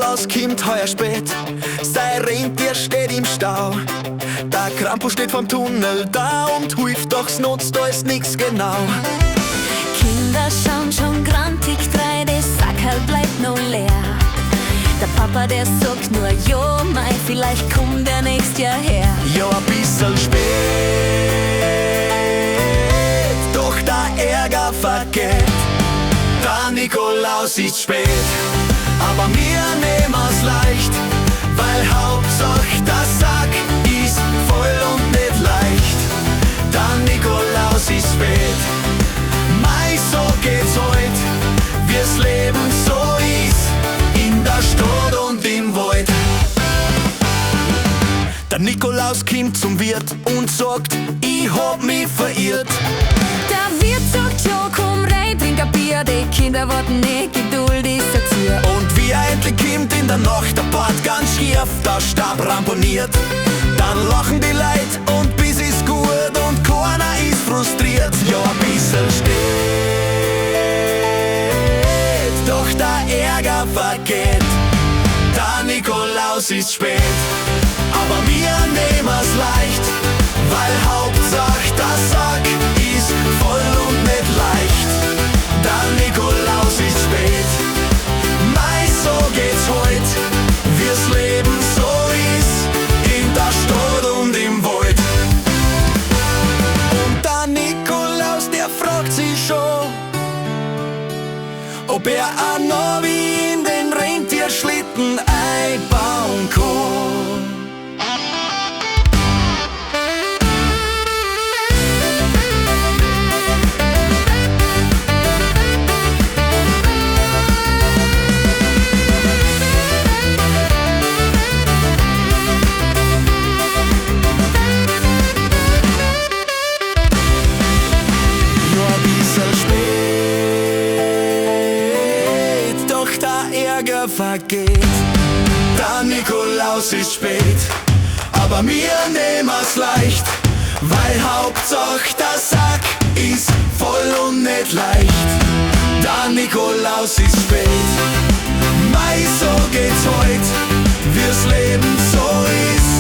Nikolaus kommt heuer spät, sein Rentier steht im Stau. Der Krampus steht vom Tunnel da und hilft, doch's nutzt alles nix genau. Kinder schauen schon grantig drei, das Sackerl bleibt noch leer. Der Papa, der sagt nur, jo, mei, vielleicht kommt der nächstes Jahr her. Ja, ein bisschen spät, doch der Ärger vergeht. Der Nikolaus ist spät, aber wir nehmen's leicht, weil Hauptsache der Sack ist voll und nicht leicht. Der Nikolaus ist spät, mei, so geht's heut, wie's Leben so ist, in der Stadt und im Wald. Der Nikolaus kommt zum Wirt und sagt, ich hab mich verirrt. Der Wirt sagt schon, komm rein, trink ein Bier, die Kinder warten nicht geduldig dazu. Und wie er endlich kommt in der Nacht, der Bart ganz schief, der Stab ramponiert. Dann lachen die Leute und bis ist gut und keiner ist frustriert. Ja, ein bisschen steht, doch der Ärger vergeht. Der Nikolaus ist spät, aber wir nehmen's leicht, weil Hauptsache der Sack ist voll und nicht leicht. Der Nikolaus ist spät, mei, so geht's heut, wie's Leben so ist, in der Stadt und im Wald. Und der Nikolaus, der fragt sich schon, ob er auch noch wie in den Rentierschlitten einbauen kann. Vergeht. Der Nikolaus ist spät, aber wir nehmen's leicht, weil Hauptsache der Sack ist voll und nicht leicht. Der Nikolaus ist spät, mei, so geht's heut, wie's Leben so ist.